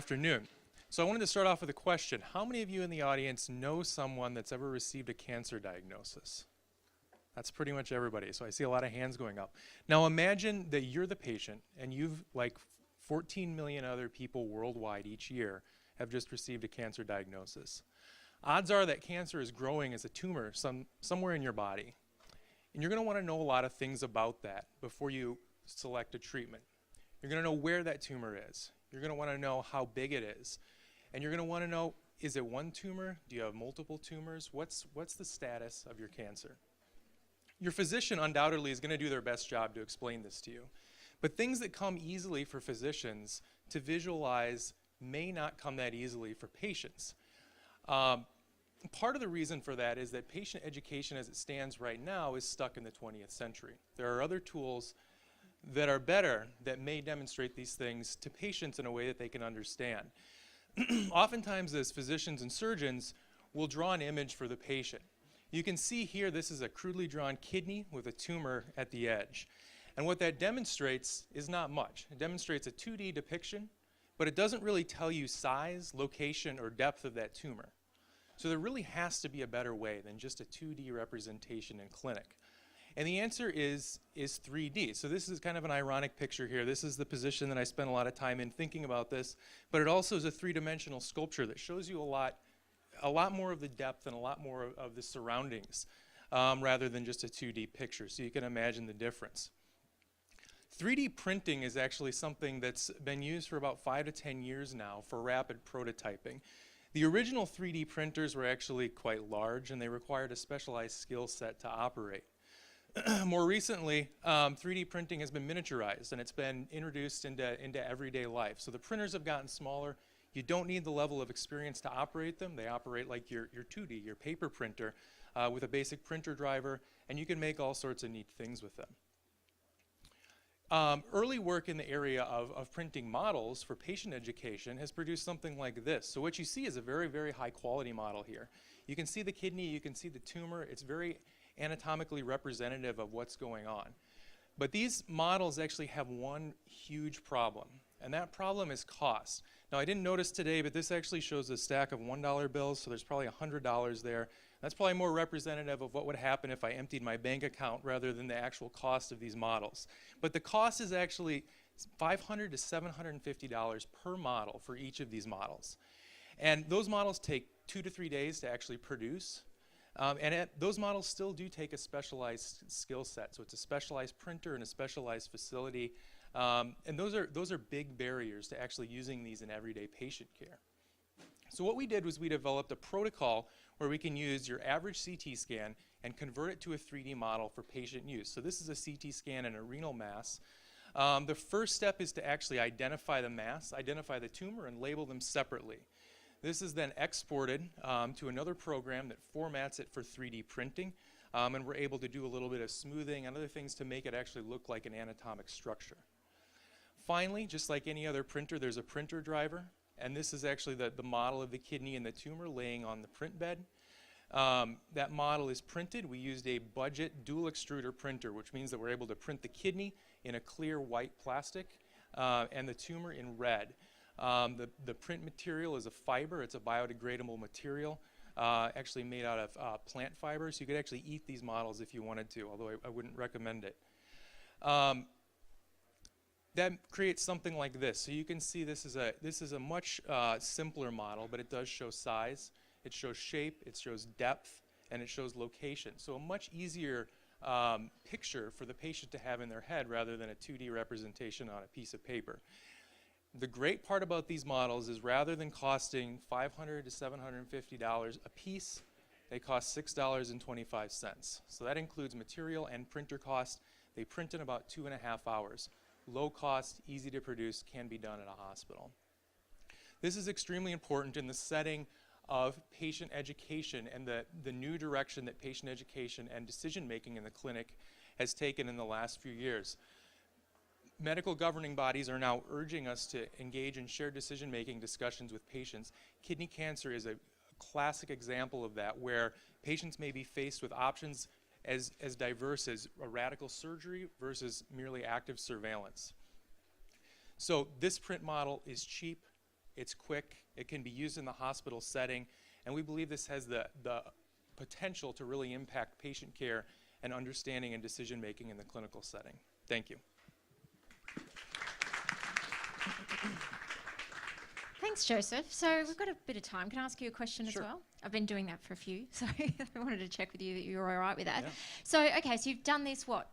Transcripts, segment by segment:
afternoon. So I wanted to start off with a question. How many of you in the audience know someone that's ever received a cancer diagnosis? That's pretty much everybody. So I see a lot of hands going up. Now imagine that you're the patient and you've, like 14 million other people worldwide each year, have just received a cancer diagnosis. Odds are that cancer is growing as a tumor somewhere in your body. And you're going to want to know a lot of things about that before you select a treatment. You're going to know where that tumor is. You're going to want to know how big it is. And you're going to want to know, is it one tumor? Do you have multiple tumors? What's the status of your cancer? Your physician undoubtedly is going to do their best job to explain this to you. But things that come easily for physicians to visualize may not come that easily for patients. Part of the reason for that is that patient education as it stands right now is stuck in the 20th century. There are other tools that are better that may demonstrate these things to patients in a way that they can understand. Oftentimes as physicians and surgeons, we'll draw an image for the patient. You can see here this is a crudely drawn kidney with a tumor at the edge. And what that demonstrates is not much. It demonstrates a 2D depiction, but it doesn't really tell you size, location, or depth of that tumor. So there really has to be a better way than just a 2D representation in clinic. And the answer is 3D. So this is kind of an ironic picture here. This is the position that I spent a lot of time in thinking about this, but it also is a three-dimensional sculpture that shows you a lot more of the depth and a lot more of the surroundings rather than just a 2D picture. So you can imagine the difference. 3D printing is actually something that's been used for about 5 to 10 years now for rapid prototyping. The original 3D printers were actually quite large and they required a specialized skill set to operate. More recently, 3D printing has been miniaturized and it's been introduced into everyday life. So the printers have gotten smaller. You don't need the level of experience to operate them. They operate like your 2D, your paper printer, with a basic printer driver, and you can make all sorts of neat things with them. Early work in the area of printing models for patient education has produced something like this. So what you see is a very, very high quality model here. You can see the kidney, you can see the tumor. It's very anatomically representative of what's going on. But these models actually have one huge problem, and that problem is cost. Now I didn't notice today, but this actually shows a stack of $1 bills, so there's probably $100 there. That's probably more representative of what would happen if I emptied my bank account rather than the actual cost of these models. But the cost is actually $500 to $750 per model for each of these models. And those models take 2 to 3 days to actually produce. Those models still do take a specialized skill set. So it's a specialized printer and a specialized facility. And those are big barriers to actually using these in everyday patient care. So what we did was we developed a protocol where we can use your average CT scan and convert it to a 3D model for patient use. So this is a CT scan and a renal mass. The first step is to actually identify the mass, identify the tumor, and label them separately. This is then exported to another program that formats it for 3D printing, and we're able to do a little bit of smoothing and other things to make it actually look like an anatomic structure. Finally, just like any other printer, there's a printer driver, and this is actually the model of the kidney and the tumor laying on the print bed. That model is printed. We used a budget dual extruder printer, which means that we're able to print the kidney in a clear white plastic and the tumor in red. The print material is a fiber. It's a biodegradable material, actually made out of plant fibers. You could actually eat these models if you wanted to, although I wouldn't recommend it. That creates something like this. So you can see this is a much simpler model, but it does show size, it shows shape, it shows depth, and it shows location. So a much easier picture for the patient to have in their head rather than a 2D representation on a piece of paper. The great part about these models is rather than costing $500 to $750 a piece, they cost $6.25. So that includes material and printer cost. They print in about 2.5 hours. Low cost, easy to produce, can be done at a hospital. This is extremely important in the setting of patient education and the new direction that patient education and decision making in the clinic has taken in the last few years. Medical governing bodies are now urging us to engage in shared decision-making discussions with patients. Kidney cancer is a classic example of that, where patients may be faced with options as diverse as a radical surgery versus merely active surveillance. So this print model is cheap, it's quick, it can be used in the hospital setting, and we believe this has the potential to really impact patient care and understanding and decision making in the clinical setting. Thank you. Thanks, Joseph. So we've got a bit of time. Can I ask you a question Sure. as well? I've been doing that for a few, so I wanted to check with you that you're all right with that. Yeah. So, okay, so you've done this, what,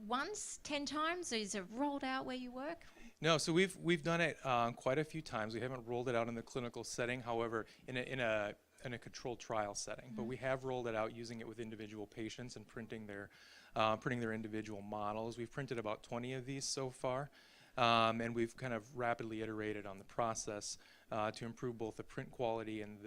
once, 10 times? Is it rolled out where you work? No, so we've done it quite a few times. We haven't rolled it out in the clinical setting, however, in a controlled trial setting. But we have rolled it out using it with individual patients and printing their individual models. We've printed about 20 of these so far, and we've kind of rapidly iterated on the process to improve both the print quality and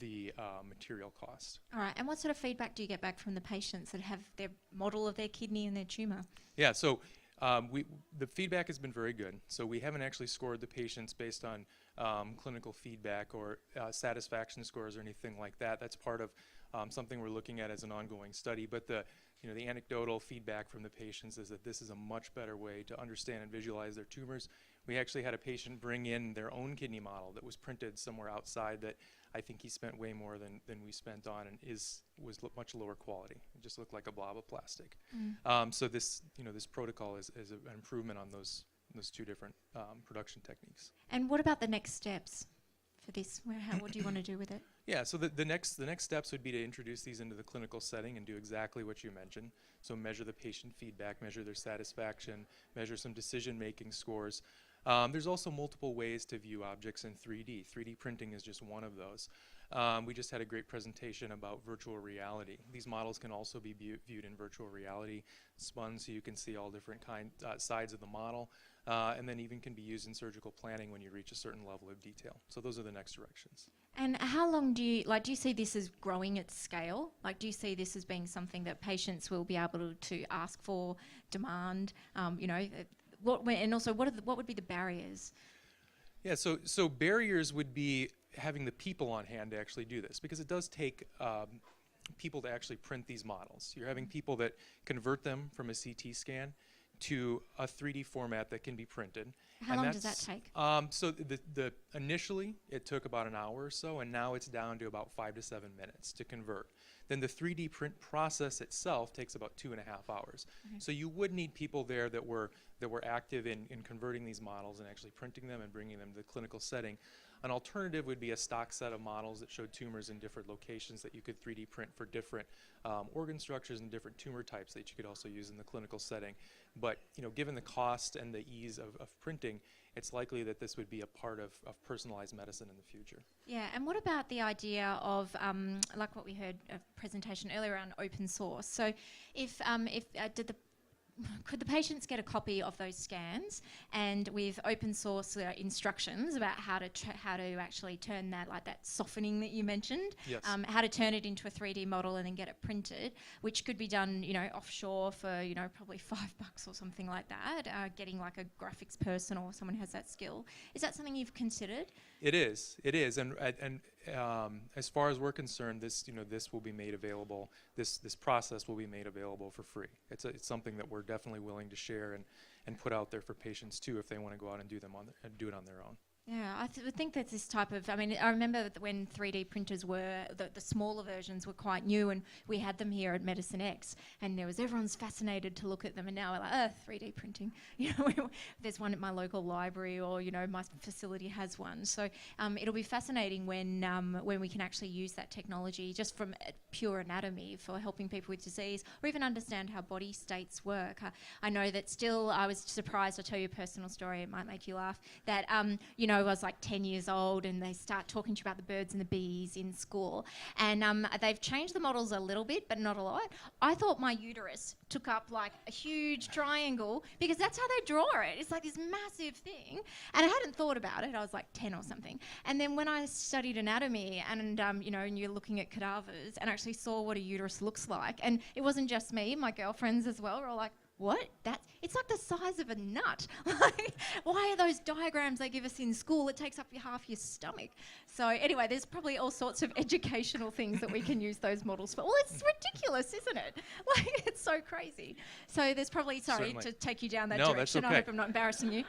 the material cost. All right, and what sort of feedback do you get back from the patients that have their model of their kidney and their tumour? Yeah, so the feedback has been very good. So we haven't actually scored the patients based on clinical feedback or satisfaction scores or anything like that. That's part of something we're looking at as an ongoing study. But the anecdotal feedback from the patients is that this is a much better way to understand and visualize their tumors. We actually had a patient bring in their own kidney model that was printed somewhere outside that I think he spent way more than we spent on, and was much lower quality. It just looked like a blob of plastic. So this protocol is an improvement on those two different production techniques. And what about the next steps for this? What do you want to do with it? Yeah, so the next steps would be to introduce these into the clinical setting and do exactly what you mentioned. So measure the patient feedback, measure their satisfaction, measure some decision-making scores. There's also multiple ways to view objects in 3D. 3D printing is just one of those. We just had a great presentation about virtual reality. These models can also be viewed in virtual reality, spun so you can see all different sides of the model, and then even can be used in surgical planning when you reach a certain level of detail. So those are the next directions. And how long do you see this as growing at scale? Like, do you see this as being something that patients will be able to ask for, demand, and also what would be the barriers? Yeah, so barriers would be having the people on hand to actually do this, because it does take people to actually print these models. You're having people that convert them from a CT scan to a 3D format that can be printed. How long does that take? So initially it took about an hour or so, and now it's down to about 5 to 7 minutes to convert. Then the 3D print process itself takes about 2.5 hours. Okay. So you would need people there that were active in converting these models and actually printing them and bringing them to the clinical setting. An alternative would be a stock set of models that showed tumors in different locations that you could 3D print for different organ structures and different tumor types that you could also use in the clinical setting. But given the cost and the ease of printing, it's likely that this would be a part of personalized medicine in the future. Yeah, and what about the idea of, like what we heard a presentation earlier around open source? So could the patients get a copy of those scans, and with open source instructions about how to actually turn that, like that softening that you mentioned, Yes. How to turn it into a 3D model and then get it printed, which could be done, offshore for, probably $5 or something like that, getting like a graphics person or someone who has that skill. Is that something you've considered? It is, and as far as we're concerned, this will be made available. This process will be made available for free. It's something that we're definitely willing to share and put out there for patients too, if they want to go out and do it on their own. Yeah, I would think that this type of, I remember that when 3D printers were, the smaller versions were quite new, and we had them here at Medicine X, and everyone's fascinated to look at them, and now we're like, 3D printing. There's one at my local library, or, my facility has one. So it'll be fascinating when we can actually use that technology just from pure anatomy for helping people with disease, or even understand how body states work. I know that still, I was surprised, I'll tell you a personal story, it might make you laugh, that, I was like 10 years old, and they start talking to you about the birds and the bees in school, and they've changed the models a little bit, but not a lot. I thought my uterus took up like a huge triangle, because that's how they draw it. It's like this massive thing, and I hadn't thought about it. I was like 10 or something, and then when I studied anatomy and and you're looking at cadavers and actually saw what a uterus looks like, and it wasn't just me, my girlfriends as well were all like, what? It's like the size of a nut. Like, why are those diagrams they give us in school? It takes up half your stomach. So anyway, there's probably all sorts of educational things that we can use those models for. Well, it's ridiculous, isn't it? Like, it's so crazy. So there's probably, sorry Certainly. to take you down that No, direction. that's okay. I hope I'm not embarrassing you.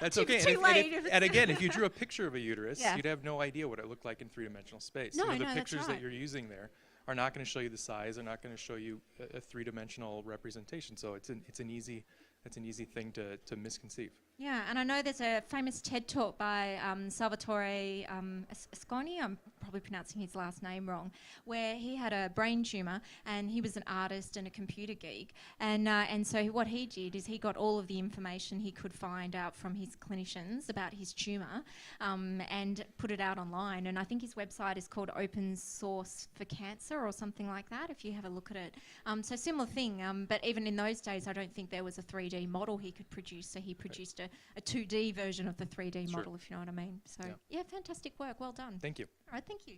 That's Too- okay. too late. And again, if you drew a picture of a uterus, Yeah. you'd have no idea what it looked like in three-dimensional space. No, the no, that's pictures right. that you're using there are not going to show you the size. They're not going to show you a three-dimensional representation. So it's an easy thing to misconceive. Yeah, and I know there's a famous TED talk by Salvatore Asconi, I'm probably pronouncing his last name wrong, where he had a brain tumour and he was an artist and a computer geek. And so what he did is he got all of the information he could find out from his clinicians about his tumour and put it out online. And I think his website is called Open Source for Cancer or something like that, if you have a look at it. So similar thing, but even in those days, I don't think there was a 3D model he could produce, so he produced a 2D version of the 3D Sure. model, if you know what I mean. So, yeah, fantastic work. Well done. Thank you. All right, thank you.